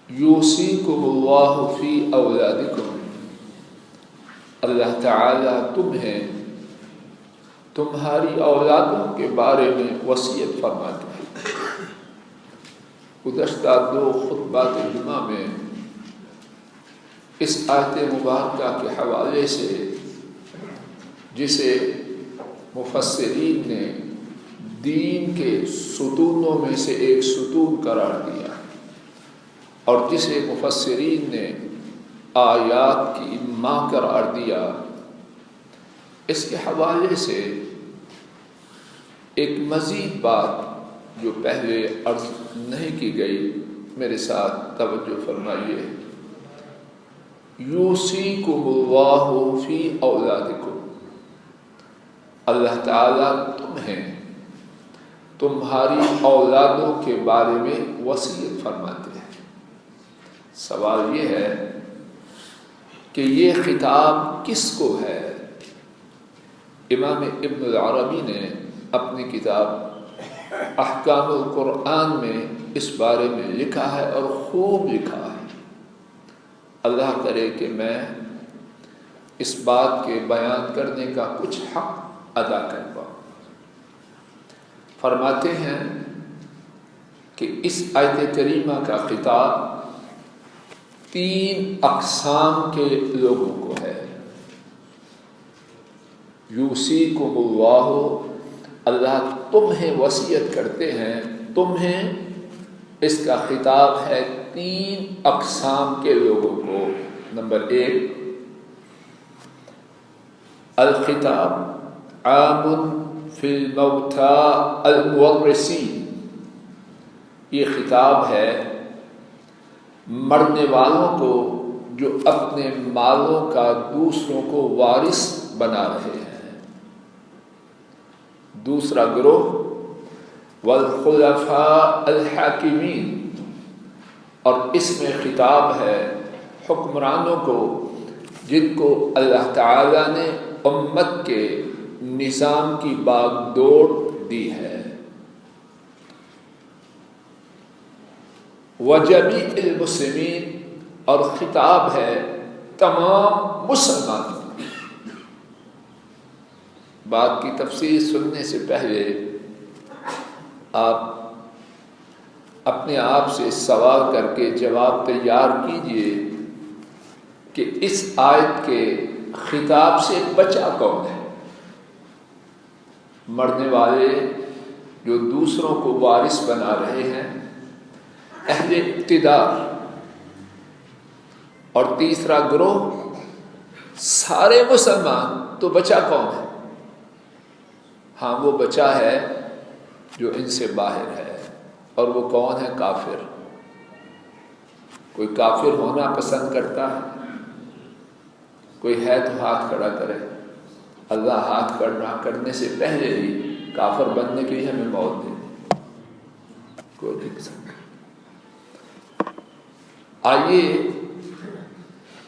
یوصیکم اللہ فی اولادکم، اللہ تعالیٰ تمہیں تمہاری اولادوں کے بارے میں وصیت فرماتے ہیں۔ گزشتہ 2 خطبات جمعہ میں اس آیت مبارکہ کے حوالے سے، جسے مفسرین نے دین کے ستونوں میں سے ایک ستون قرار دیا اور جسے مفسرین نے آیات کی ماں قرار دیا، اس کے حوالے سے ایک مزید بات جو پہلے عرض نہیں کی گئی، میرے ساتھ توجہ فرمائیے۔ یوصیکم اللہ فی اولادکم، اللہ تعالیٰ تمہیں تمہاری اولادوں کے بارے میں وصیت فرماتے ہیں۔ سوال یہ ہے کہ یہ خطاب کس کو ہے؟ امام ابن العربی نے اپنی کتاب احکام القرآن میں اس بارے میں لکھا ہے اور خوب لکھا ہے۔ اللہ کرے کہ میں اس بات کے بیان کرنے کا کچھ حق ادا کر پاؤں۔ فرماتے ہیں کہ اس آیت کریمہ کا خطاب 3 اقسام کے لوگوں کو ہے۔ یوصیکم اللہ، اللہ تمہیں وصیت کرتے ہیں، تمہیں، اس کا خطاب ہے 3 اقسام کے لوگوں کو۔ نمبر 1، الخطاب عام فی الموتى المورثین، یہ خطاب ہے مرنے والوں کو جو اپنے مالوں کا دوسروں کو وارث بنا رہے ہیں۔ دوسرا گروہ والخلفاء الحاکمین، اور اس میں خطاب ہے حکمرانوں کو جن کو اللہ تعالیٰ نے امت کے نظام کی باغ دوڑ دی ہے۔ وجمیع المسلمین، اور خطاب ہے تمام مسلمانوں۔ بات کی تفصیل سننے سے پہلے آپ اپنے آپ سے سوال کر کے جواب تیار کیجئے کہ اس آیت کے خطاب سے بچا کون ہے؟ مرنے والے جو دوسروں کو وارث بنا رہے ہیں، اہل اقتدار، اور تیسرا گروہ سارے مسلمان۔ تو بچا کون ہے؟ ہاں، وہ بچا ہے جو ان سے باہر ہے، اور وہ کون ہے؟ کافر۔ کوئی کافر ہونا پسند کرتا ہے؟ کوئی ہے تو ہاتھ کھڑا کرے۔ اللہ ہاتھ کھڑا کرنے سے پہلے ہی کافر بننے کے لیے ہمیں موت دے دے۔ کوئی نہیں پسند۔ آئیے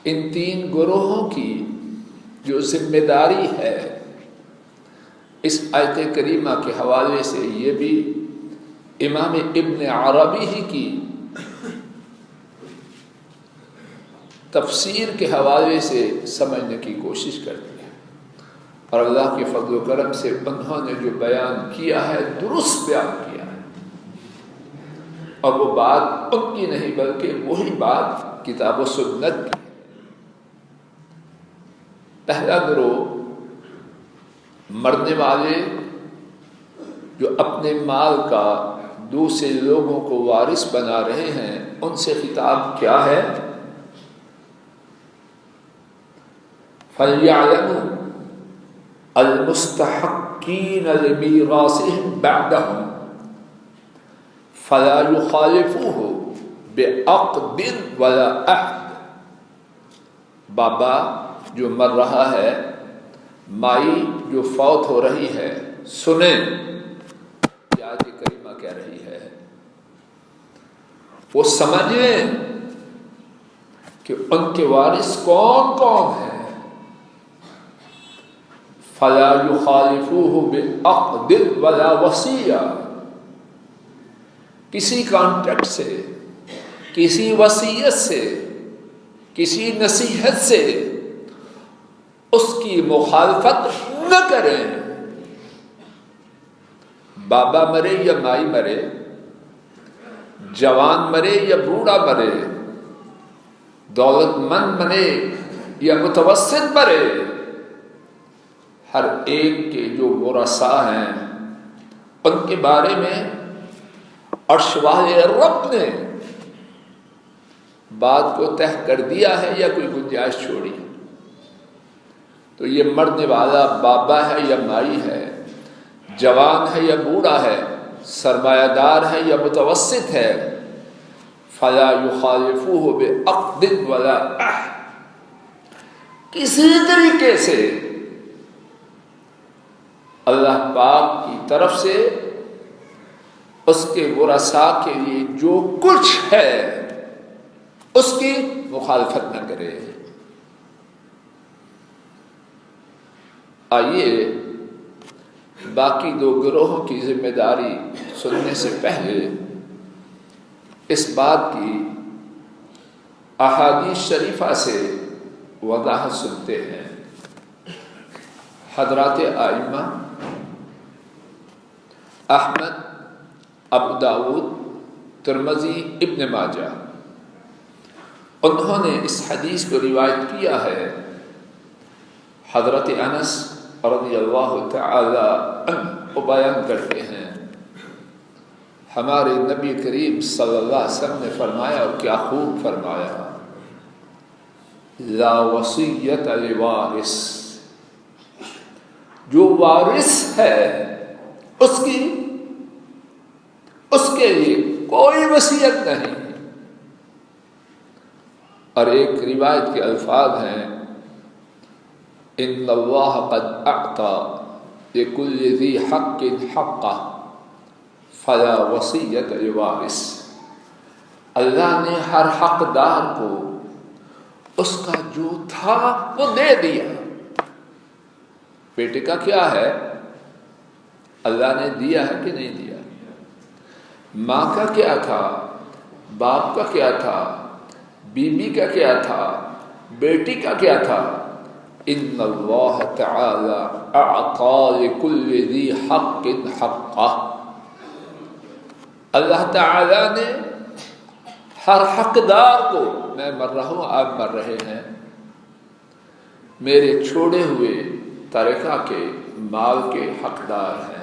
ان 3 گروہوں کی جو ذمہ داری ہے اس آیت کریمہ کے حوالے سے، یہ بھی امام ابن عربی ہی کی تفسیر کے حوالے سے سمجھنے کی کوشش کرتے ہیں، اور اللہ کے فضل و کرم سے انہوں نے جو بیان کیا ہے درست بیان کیا ہے، اور وہ بات ان کی نہیں بلکہ وہی بات کتاب و سنت کی ہے۔ پہلا گروہ مرنے والے جو اپنے مال کا دوسرے لوگوں کو وارث بنا رہے ہیں، ان سے خطاب کیا ہے؟ فَلْيَعْلَمُوا الْمُسْتَحِقِّينَ لِمِيرَاثِهِمْ بَعْدَهُمْ فَلَا يُخَالِفُوهُ بِعَقْدٍ وَلَا عَهْدٍ۔ بابا جو مر رہا ہے، مائی جو فوت ہو رہی ہے، سنیں یہ آیت کریمہ کہہ رہی ہے، وہ سمجھیں کہ ان کے وارث کون کون ہیں۔ فَلَا يُخَالِفُوهُ بِعَقْدٍ وَلَا وَصِيَّةٍ، کسی کانٹریکٹ سے، کسی وصیت سے، کسی نصیحت سے اس کی مخالفت نہ کریں۔ بابا مرے یا مائی مرے، جوان مرے یا بوڑھا مرے، دولت مند مرے یا متوسط مرے، ہر ایک کے جو ورثاء ہیں ان کے بارے میں عرش والے رب نے بات کو طے کر دیا ہے یا کوئی گنجائش چھوڑی؟ تو یہ مرنے والا بابا ہے یا مائی ہے، جوان ہے یا بوڑھا ہے، سرمایہ دار ہے یا متوسط ہے، فلا یخالفوہ بعقد ولا عہد، کسی طریقے سے اللہ پاک کی طرف سے اس کے ورثاء کے لیے جو کچھ ہے اس کی مخالفت نہ کرے۔ آئیے باقی دو گروہوں کی ذمہ داری سننے سے پہلے اس بات کی احادیث شریفہ سے وضاحت سنتے ہیں۔ حضرات ائمہ احمد، ابو داؤد، ترمذی، ابن ماجہ، انہوں نے اس حدیث کو روایت کیا ہے۔ حضرت انس رضی اللہ تعالی عنہ بیان کرتے ہیں، ہمارے نبی کریم صلی اللہ علیہ وسلم نے فرمایا، اور کیا خوب فرمایا، لا وصیت لوارث، جو وارث ہے اس کے لیے کوئی وصیت نہیں۔ اور ایک روایت کے الفاظ ہیں، ان اللہ قد اعطى لكل ذی حق حقہ فلا وصیت لوارث، اللہ نے ہر حقدار کو اس کا جو تھا وہ دے دیا۔ بیٹے کا کیا ہے، اللہ نے دیا ہے کہ نہیں دیا؟ ماں کا کیا تھا، باپ کا کیا تھا، بیوی کا کیا تھا، بیٹی کا کیا تھا؟ ان اللہ تعالی اعطى لكل ذی حق حقہ، اللہ تعالی نے ہر حقدار کو، میں مر رہا ہوں آپ مر رہے ہیں، میرے چھوڑے ہوئے ترکہ کے مال کے حقدار ہیں۔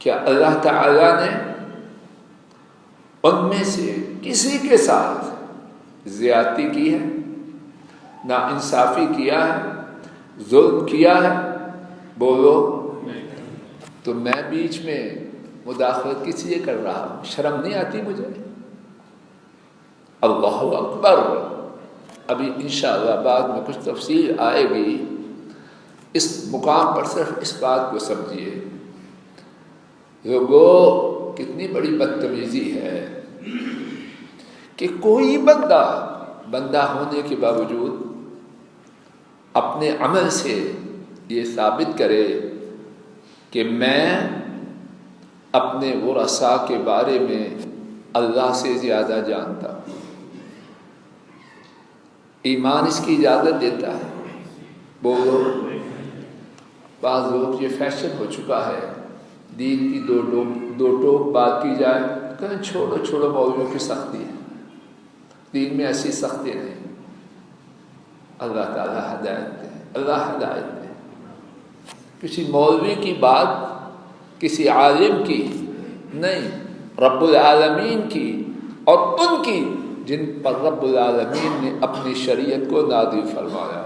کیا اللہ تعالی نے ان میں سے کسی کے ساتھ زیادتی کی ہے، نا انصافی کیا ہے، ظلم کیا ہے؟ بولو۔ تو میں بیچ میں مداخلت کس لیے کر رہا ہوں؟ شرم نہیں آتی مجھے؟ اللہ اکبر۔ ابھی انشاءاللہ بعد میں کچھ تفصیل آئے گی، اس مقام پر صرف اس بات کو سمجھیے، لوگوں کتنی بڑی بدتمیزی ہے کہ کوئی بندہ ہونے کے باوجود اپنے عمل سے یہ ثابت کرے کہ میں اپنے ورثاء کے بارے میں اللہ سے زیادہ جانتا ہوں۔ ایمان اس کی اجازت دیتا ہے؟ بولو۔ بعض لوگ یہ فیشن ہو چکا ہے، دین کی دو ٹوک بات کی جائے، کہیں چھوڑو مولویوں کی سختی ہے، دین میں ایسی سختی نہیں۔ اللہ تعالی ہدایت دے، اللہ ہدایت دے۔ کسی مولوی کی بات، کسی عالم کی نہیں، رب العالمین کی، اور ان کی جن پر رب العالمین نے اپنی شریعت کو نازل فرمایا۔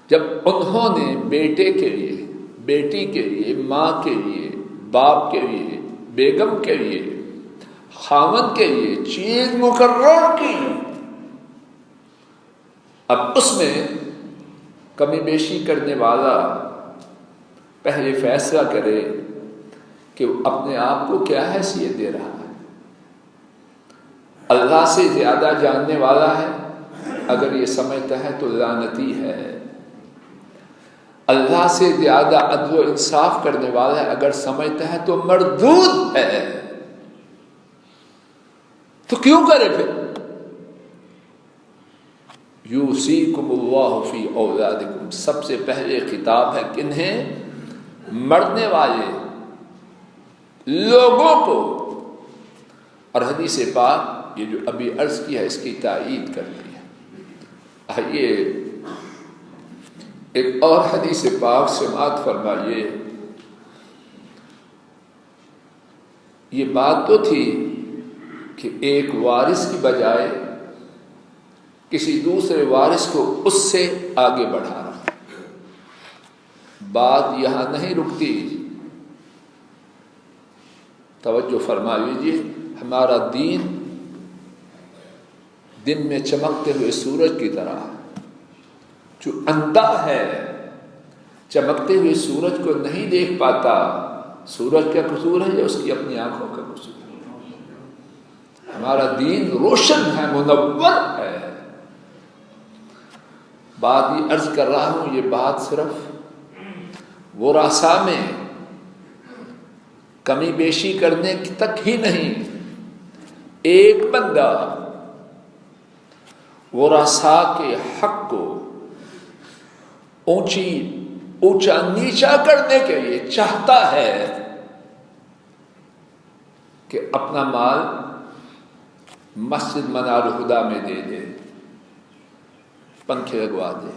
جب انہوں نے بیٹے کے لیے، بیٹی کے لیے، ماں کے لیے، باپ کے لیے، بیگم کے لیے، خاوند کے لیے چیز مقرر کی، اب اس میں کمی بیشی کرنے والا پہلے فیصلہ کرے کہ وہ اپنے آپ کو کیا حیثیت دے رہا ہے۔ اللہ سے زیادہ جاننے والا ہے اگر یہ سمجھتا ہے تو لعنتی ہے، اللہ سے زیادہ عدل و انصاف کرنے والا ہے اگر سمجھتا ہے تو مردود ہے۔ تو کیوں کرے پھر؟ یوصیکم اللہ فی اولادکم، سب سے پہلے خطاب ہے کنہیں؟ مرنے والے لوگوں کو. اور حدیث پاک یہ جو ابھی عرض کیا ہے اس کی تائید کرتی ہے. آئیے ایک اور حدیث پاک سماعت فرمائیے. یہ بات تو تھی کہ ایک وارث کی بجائے کسی دوسرے وارث کو اس سے آگے بڑھا رہا. بات یہاں نہیں رکتی، توجہ فرما لیجیے. ہمارا دین دن میں چمکتے ہوئے سورج کی طرح، جو اندھا ہے چمکتے ہوئے سورج کو نہیں دیکھ پاتا. سورج کا قصور ہے یا اس کی اپنی آنکھوں کا قصور ہے؟ ہمارا دین روشن ہے، منور ہے. بات یہ عرض کر رہا ہوں، یہ بات صرف وہ راسا میں کمی بیشی کرنے تک ہی نہیں. ایک بندہ وہ راسا کے حق کو اونچا نیچا کرنے کے لیے چاہتا ہے کہ اپنا مال مسجد منار الہدیٰ میں دے دے، پنکھے لگوا دے،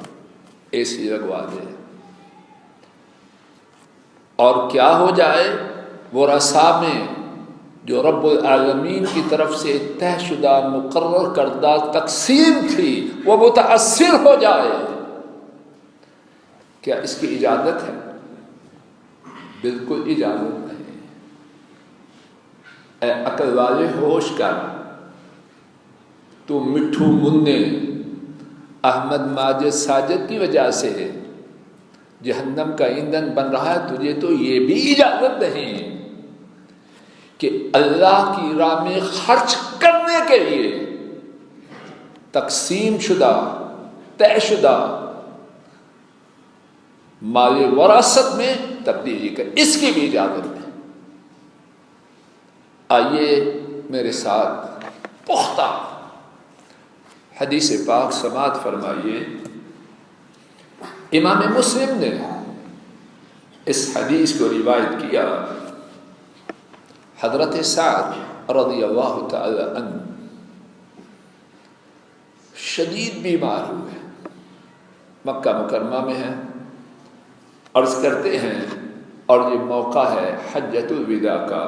اے سی لگوا دے، اور کیا ہو جائے؟ وہ رسا میں جو رب العالمین کی طرف سے طے شدہ مقرر کردہ تقسیم تھی وہ متاثر ہو جائے. کیا اس کی اجازت ہے؟ بالکل اجازت نہیں. اے عقل والے ہوش کر، تو مٹھو مننے احمد ماجد ساجد کی وجہ سے جہنم کا ایندھن بن رہا ہے. تجھے تو یہ بھی اجازت نہیں کہ اللہ کی راہ میں خرچ کرنے کے لیے تقسیم شدہ طے شدہ مال وراثت میں تبدیلی کر، اس کی بھی اجازت نہیں. آئیے میرے ساتھ پختہ حدیث پاک سماعت فرمائیے. امام مسلم نے اس حدیث کو روایت کیا. حضرت سعد رضی اللہ تعالی عنہ شدید بیمار ہوئے، مکہ مکرمہ میں ہیں. عرض کرتے ہیں، اور یہ موقع ہے حجۃ الوداع کا.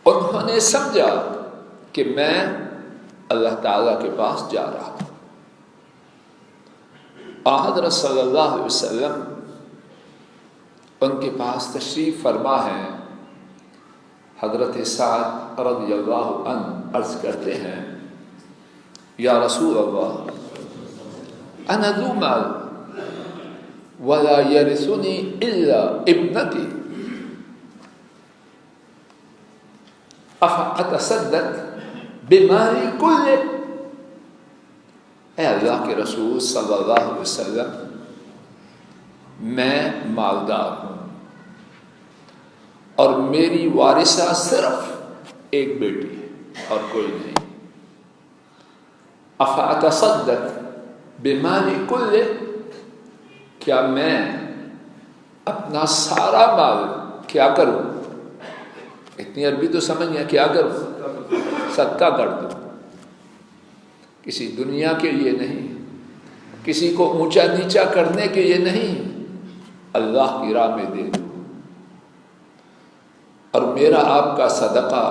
انہوں نے سمجھا کہ میں اللہ تعالیٰ کے پاس جا رہا ہوں. حضرت صلی اللہ علیہ وسلم ان کے پاس تشریف فرما ہے. حضرت سعد رضی اللہ عنہ عرض کرتے ہیں، یا رسول اللہ انا ذو مال ولا يرثني الا ابنتي افاتصدق بمالي كله. اے اللہ کے رسول صلی اللہ علیہ وسلم، میں مالدار ہوں اور میری وارثہ صرف ایک بیٹی ہے اور کوئی نہیں. افاتصدق بمالي كله، کیا میں اپنا سارا مال کیا کروں؟ اتنی عربی تو سمجھ گیا، کیا کروں؟ صدقہ کر دوں. کسی دنیا کے لیے نہیں، کسی کو اونچا نیچا کرنے کے لیے نہیں، اللہ کی راہ میں دے دوں. اور میرا آپ کا صدقہ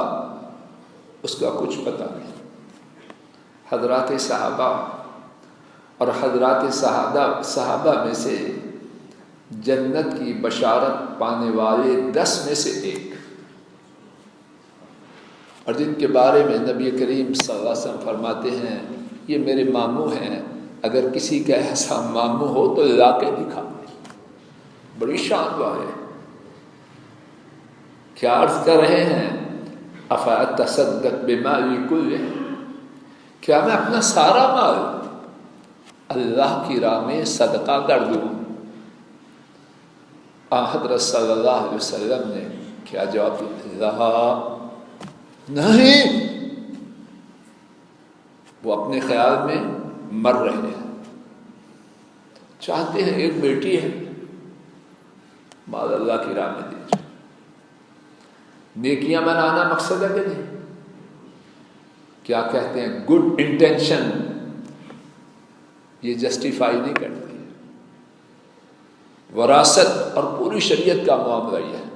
اس کا کچھ پتہ نہیں. حضرات صحابہ اور حضرات صحابہ میں سے جنت کی بشارت پانے والے 10 میں سے ایک، اور جن کے بارے میں نبی کریم صلی اللہ علیہ وسلم فرماتے ہیں یہ میرے ماموں ہیں، اگر کسی کا ایسا ماموں ہو تو لا کے دکھا. بڑی شان والے کیا عرض کر رہے ہیں؟ افاتصدق بمالی کلہ، کیا میں اپنا سارا مال اللہ کی راہ میں صدقہ کر دوں؟ حضرت صلی اللہ علیہ وسلم نے کیا جواب دیا؟ نہیں. وہ اپنے خیال میں مر رہے ہیں، چاہتے ہیں ایک بیٹی ہے، مال اللہ کی راہ میں دی جائے۔ نیکیاں بنانا مقصد ہے کہ نہیں؟ کیا کہتے ہیں، گڈ انٹینشن یہ جسٹیفائی نہیں کرتی۔ وراثت اور پوری شریعت کا معاملہ یہ ہے،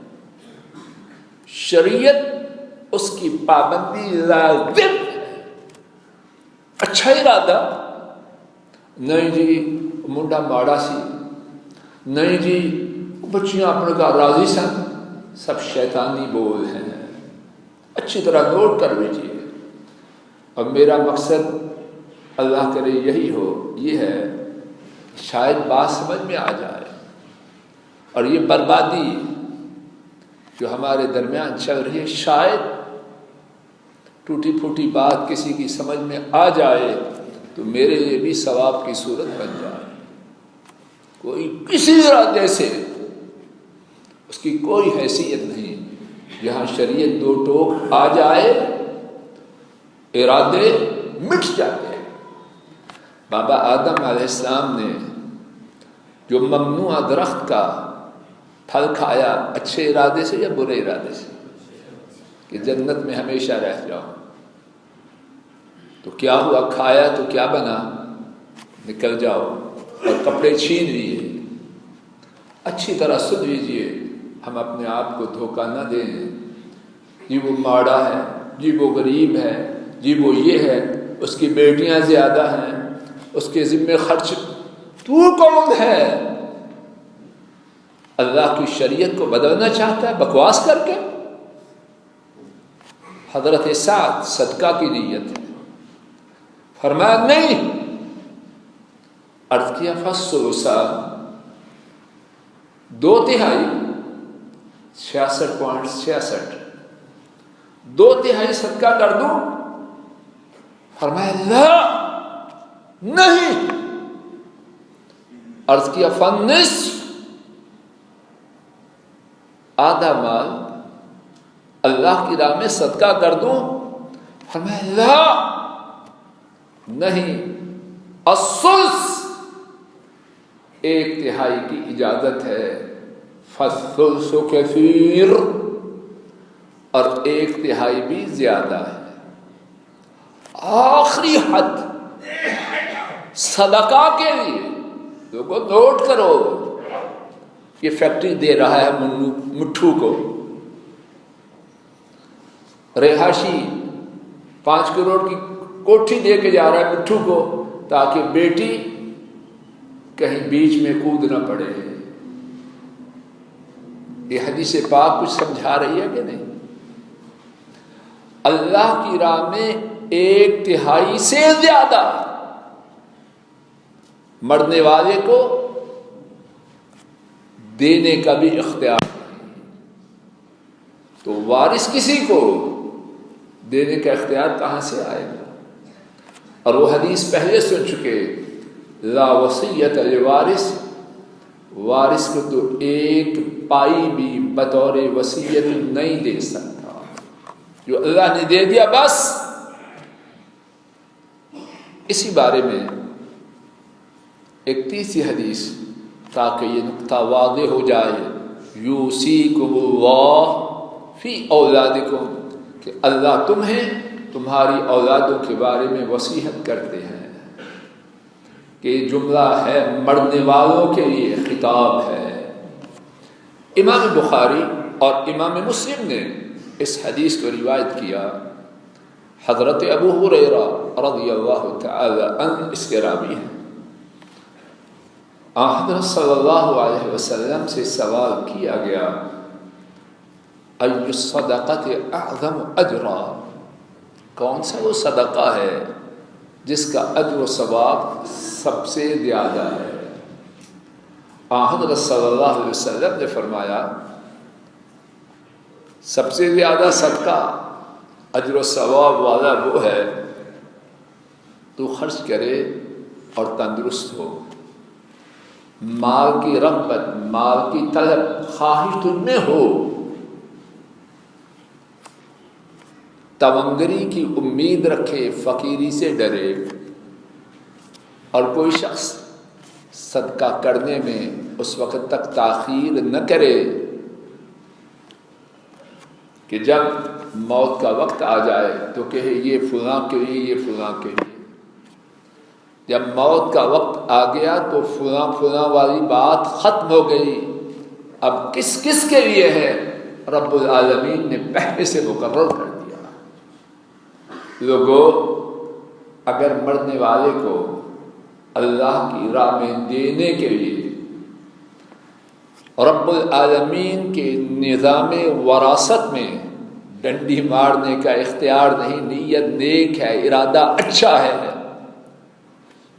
شریعت اس کی پابندی لازم ہے۔ اچھا ارادہ نہیں جی منڈا ماڑا سی، نہیں جی بچیاں اپنے کا راضی سن، سب شیطانی بول ہیں، اچھی طرح نوٹ کر لیجیے۔ اور میرا مقصد اللہ کرے یہی ہو، یہ ہے شاید بات سمجھ میں آ جائے، اور یہ بربادی جو ہمارے درمیان چل رہی ہے، شاید ٹوٹی پھوٹی بات کسی کی سمجھ میں آ جائے تو میرے لیے بھی ثواب کی صورت بن جائے۔ کوئی کسی ارادے سے اس کی کوئی حیثیت نہیں، جہاں شریعت دو ٹوک آ جائے ارادے مٹ جاتے ہیں۔ بابا آدم علیہ السلام نے جو ممنوع درخت کا پھل کھایا، اچھے ارادے سے یا برے ارادے سے؟ کہ جنت میں ہمیشہ رہ جاؤ، تو کیا ہوا؟ کھایا تو کیا بنا؟ نکل جاؤ اور کپڑے چھین لیے۔ اچھی طرح سن لیجیے، ہم اپنے آپ کو دھوکہ نہ دیں، جی وہ ماڑا ہے، جی وہ غریب ہے، جی وہ یہ ہے، اس کی بیٹیاں زیادہ ہیں، اس کے ذمہ خرچ۔ تو کون ہے؟ اللہ کی شریعت کو بدلنا چاہتا ہے بکواس کر کے؟ حضرت سعد صدقہ کی نیت ہے، فرمایا نہیں، عرض کیا فالثلث، 2/3، 66.66، 2/3 صدقہ کر دوں؟ فرمایا لا، نہیں۔ عرض کیا فالنصف، آدھا مال اللہ کی راہ میں صدقہ کر دوں؟ فرمایا لا، نہیں۔ الثلث، 1/3 کی اجازت ہے، فالثلث کثیر، اور 1/3 بھی زیادہ ہے۔ آخری حد صدقہ کے لیے، لوگوں نوٹ کرو، یہ فیکٹری دے رہا ہے مٹھو کو، رہائشی 5 کروڑ کی کوٹھی دے کے جا رہا ہے مٹھو کو، تاکہ بیٹی کہیں بیچ میں کود نہ پڑے۔ یہ حدیث پاک کچھ سمجھا رہی ہے کہ نہیں؟ اللہ کی راہ میں 1/3 سے زیادہ مرنے والے کو دینے کا بھی اختیار نہیں، تو وارث کسی کو دینے کا اختیار کہاں سے آئے گا؟ اور وہ حدیث پہلے سن چکے، لا وصیت لوارث، وارث کو تو 1 پائی بھی بطور وصیت نہیں دے سکتا، جو اللہ نے دے دیا بس۔ اسی بارے میں ایک تیسری حدیث، تاکہ یہ نقطہ واضح ہو جائے، یوصیکم اللہ فی اولادکم، کہ اللہ تمہیں تمہاری اولادوں کے بارے میں وصیت کرتے ہیں، کہ یہ جملہ ہے مرنے والوں کے لیے خطاب ہے۔ امام بخاری اور امام مسلم نے اس حدیث کو روایت کیا، حضرت ابو ہریرہ رضی اللہ تعالی عنہ اس کے راوی ہیں۔ حضرت صلی اللہ علیہ وسلم سے سوال کیا گیا، ای الصدقۃ اعظم اجرا، کون سا وہ صدقہ ہے جس کا اجر و ثواب سب سے زیادہ ہے؟ حضرت صلی اللہ علیہ وسلم نے فرمایا، سب سے زیادہ صدقہ اجر و ثواب والا وہ ہے تو خرچ کرے اور تندرست ہو، مال کی رغبت، مال کی طلب، خواہش تجھ میں ہو، تونگری کی امید رکھے، فقیری سے ڈرے، اور کوئی شخص صدقہ کرنے میں اس وقت تک تاخیر نہ کرے کہ جب موت کا وقت آ جائے تو کہے یہ فلاں کے لیے، یہ فلاں کے لیے۔ جب موت کا وقت آ گیا تو فلاں فلاں والی بات ختم ہو گئی، اب کس کس کے لیے ہے؟ رب العالمین نے پہلے سے مقرر کر دیا۔ لوگوں، اگر مرنے والے کو اللہ کی راہ میں دینے کے لیے رب العالمین کے نظام وراثت میں ڈنڈی مارنے کا اختیار نہیں، نیت نیک ہے، ارادہ اچھا ہے،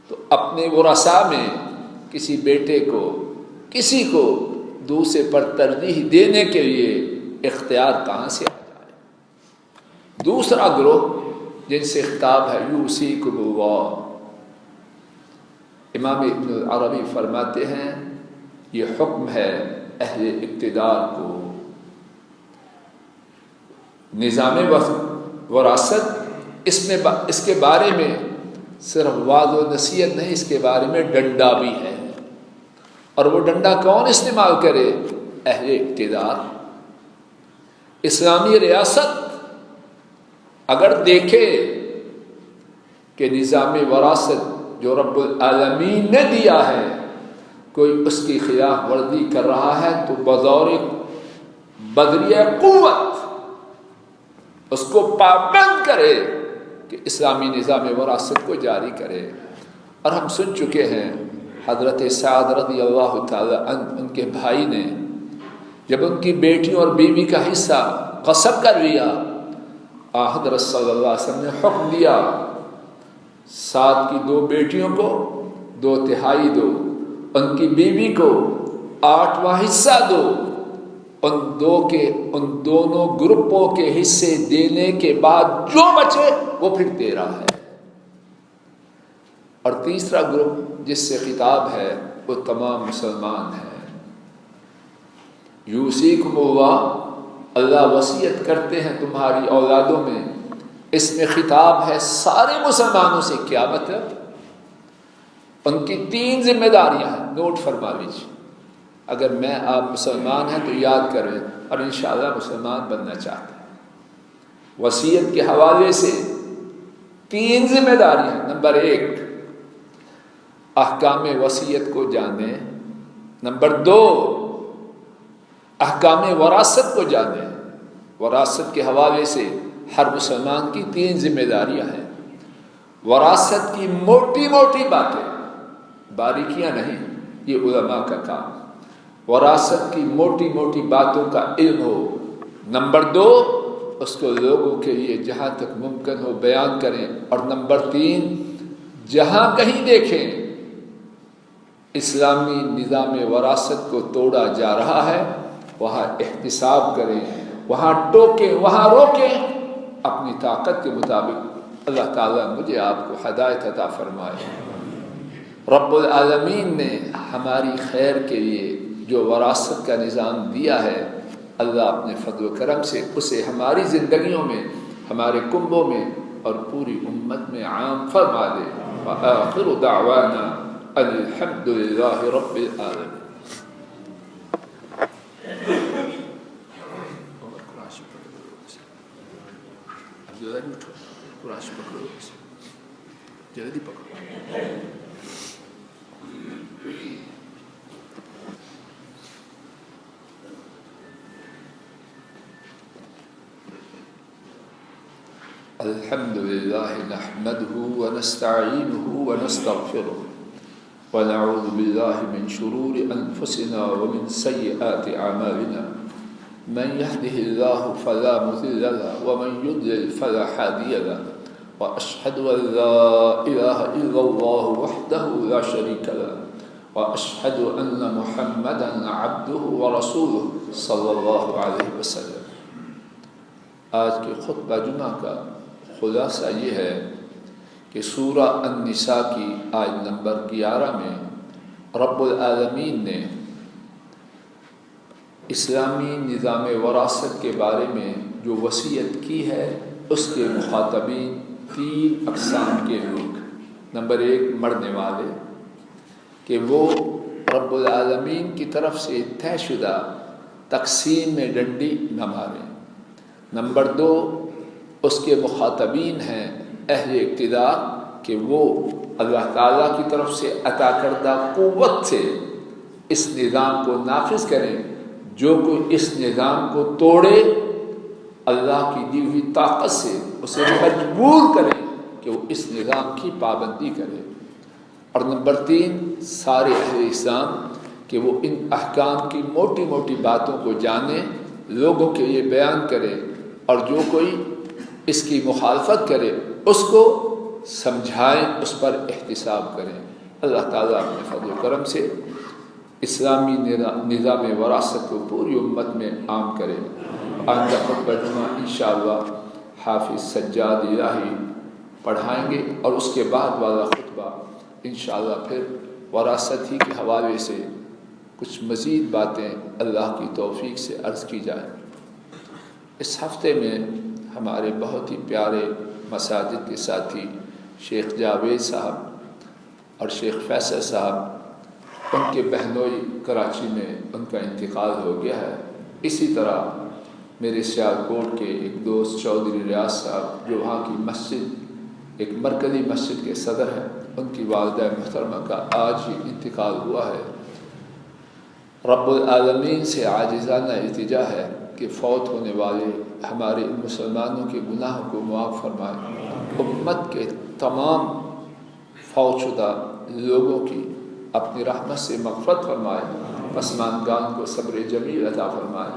تو اپنے ورثاء میں کسی بیٹے کو، کسی کو دوسرے پر ترجیح دینے کے لیے اختیار کہاں سے آ جائے؟ دوسرا گروہ جن سے خطاب ہے، یوصیکم اللہ، امام ابن العربی فرماتے ہیں یہ حکم ہے اہل اقتدار کو۔ نظام وراثت اس کے بارے میں صرف وعظ و نصیحت نہیں، اس کے بارے میں ڈنڈا بھی ہے، اور وہ ڈنڈا کون استعمال کرے؟ اہل اقتدار۔ اسلامی ریاست اگر دیکھے کہ نظام وراثت جو رب العالمین نے دیا ہے کوئی اس کی خلاف ورزی کر رہا ہے تو بطور بدریہ قوت اس کو پابند کرے کہ اسلامی نظام وراثت کو جاری کرے۔ اور ہم سن چکے ہیں حضرت سعد رضی اللہ تعالی عنہ، ان کے بھائی نے جب ان کی بیٹیوں اور بیوی کا حصہ قسم کر لیا، حضرت صلی اللہ علیہ وسلم نے حکم دیا 7 کی 2 بیٹیوں کو 2/3 دو، ان کی بیوی کو 8واں حصہ دو، ان دونوں گروپوں کے حصے دینے کے بعد جو بچے وہ پھر تیرا ہے۔ اور تیسرا گروپ جس سے خطاب ہے وہ تمام مسلمان ہیں۔ یوصیکم اللہ، اللہ وصیت کرتے ہیں تمہاری اولادوں میں، اس میں خطاب ہے سارے مسلمانوں سے۔ کیا مطلب؟ ان کی 3 ذمہ داریاں ہیں، نوٹ فرما لیجیے۔ اگر میں آپ مسلمان ہیں تو یاد کریں، اور انشاءاللہ مسلمان بننا چاہتے ہیں۔ وصیت کے حوالے سے 3 ذمہ داریاں ہیں۔ نمبر 1، احکام وصیت کو جانیں۔ نمبر 2، احکام وراثت کو جانیں۔ وراثت کے حوالے سے ہر مسلمان کی 3 ذمہ داریاں ہیں۔ وراثت کی موٹی موٹی باتیں، باریکیاں نہیں، یہ علماء کا کام۔ وراثت کی موٹی موٹی باتوں کا علم ہو۔ نمبر 2، اس کو لوگوں کے لیے جہاں تک ممکن ہو بیان کریں۔ اور نمبر 3، جہاں کہیں دیکھیں اسلامی نظام وراثت کو توڑا جا رہا ہے وہاں احتساب کریں، وہاں ٹوکیں، وہاں روکیں اپنی طاقت کے مطابق۔ اللہ تعالیٰ مجھے آپ کو ہدایت عطا فرمائے۔ رب العالمین نے ہماری خیر کے لیے جو وراثت کا نظام دیا ہے، اللہ اپنے فضل و کرم سے اسے ہماری زندگیوں میں، ہمارے کنبوں میں اور پوری امت میں عام فرما دے۔ وآخر دعوانا الحمد للہ رب العالمین۔ جلدی پکڑو۔ الحمد لله نحمده ونستعينه ونستغفره ونعوذ بالله من شرور أنفسنا ومن سيئات أعمالنا من يهده الله فلا مضل له ومن يضلل فلا هادي له وأشهد أن لا إله إلا الله وحده لا شريك له وأشهد أن محمدا عبده ورسوله صلى الله عليه وسلم۔ آج کے خطبہ جمعہ کا خلاصہ یہ ہے کہ سورہ النساء کی آیت نمبر 11 میں رب العالمین نے اسلامی نظام وراثت کے بارے میں جو وصیت کی ہے اس کے مخاطبین 3 اقسام کے لوگ. نمبر 1 مرنے والے کہ وہ رب العالمین کی طرف سے طے شدہ تقسیم میں ڈنڈی نہ ماریں. نمبر 2 اس کے مخاطبین ہیں اہل اقتدار کہ وہ اللہ تعالیٰ کی طرف سے عطا کردہ قوت سے اس نظام کو نافذ کریں. جو کوئی اس نظام کو توڑے اللہ کی دی ہوئی طاقت سے اسے مجبور کریں کہ وہ اس نظام کی پابندی کرے. اور نمبر 3 سارے اہل اسلام کہ وہ ان احکام کی موٹی موٹی باتوں کو جانے، لوگوں کے لیے بیان کرے، اور جو کوئی اس کی مخالفت کرے اس کو سمجھائیں، اس پر احتساب کریں. اللہ تعالیٰ اپنے فضل و کرم سے اسلامی نظام وراثت کو پوری امت میں عام کرے. آئندہ خطبہ جمعہ انشاءاللہ حافظ سجاد الہی پڑھائیں گے، اور اس کے بعد والا خطبہ انشاءاللہ پھر وراثت ہی کے حوالے سے کچھ مزید باتیں اللہ کی توفیق سے عرض کی جائیں. اس ہفتے میں ہمارے بہت ہی پیارے مساجد کے ساتھی شیخ جاوید صاحب اور شیخ فیصل صاحب، ان کے بہنوئی کراچی میں ان کا انتقال ہو گیا ہے. اسی طرح میرے سیالکوٹ کے ایک دوست چودھری ریاض صاحب جو وہاں کی مسجد ایک مرکزی مسجد کے صدر ہیں، ان کی والدہ محترمہ کا آج ہی انتقال ہوا ہے. رب العالمین سے عاجزانہ التجا ہے کہ فوت ہونے والے ہمارے مسلمانوں کے گناہوں کو معاف فرمائے، امت کے تمام فوت شدہ لوگوں کی اپنی رحمت سے مغفرت فرمائے، پسماندگان کو صبر جمیل عطا فرمائے،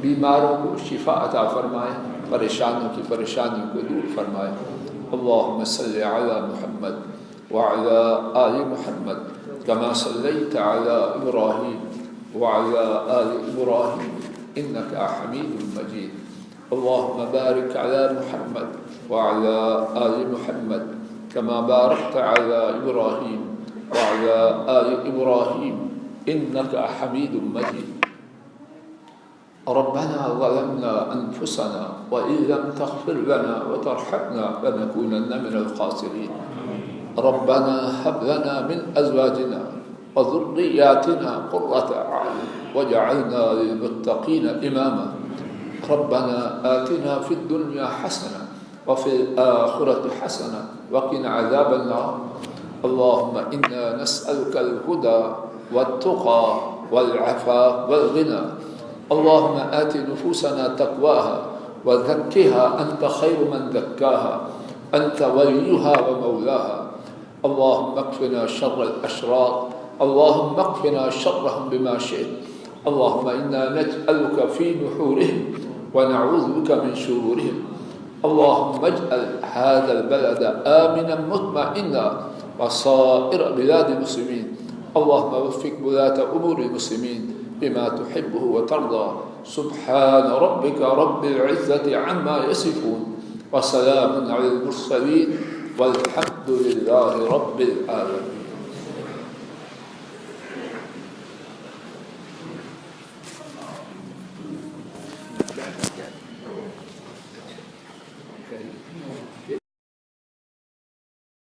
بیماروں کو شفا عطا فرمائے، پریشانوں کی پریشانیوں کو دور فرمائے. اللہم صلی علی محمد وعلی آل محمد کما صلیت علی ابراہیم وعلی آل ابراہیم انک حمید مجید. اللہم بارک علی محمد وعلی آل محمد کما بارکت علی ابراہیم وعلی آل ابراہیم انک حمید مجید. ربنا ظلمنا أنفسنا وإن لم تغفر لنا وترحمنا لنكونن من الخاسرين. ربنا هب لنا من أزواجنا وذرياتنا قرة أعين واجعلنا للمتقين إماما. ربنا آتنا في الدنيا حسنة وفي الآخرة حسنة وقنا عذاب النار. اللهم إنا نسألك الهدى والتقى والعفاف والغنى. اللهم آت نفوسنا تقواها وزكها أنت خير من زكاها أنت وليها ومولاها. اللهم اكفنا شر الأشرار، اللهم اكفنا شرهم بما شئت. اللهم إنا نجعلك في نحورهم ونعوذ بك من شرورهم. اللهم اجعل هذا البلد آمنا مطمئنا وسائر بلاد المسلمين. اللهم وفق ولاة أمور المسلمين بما تحبه وترضى. سبحان ربك رب العزة عما يصفون وسلام على المرسلين والحمد لله رب العالمين.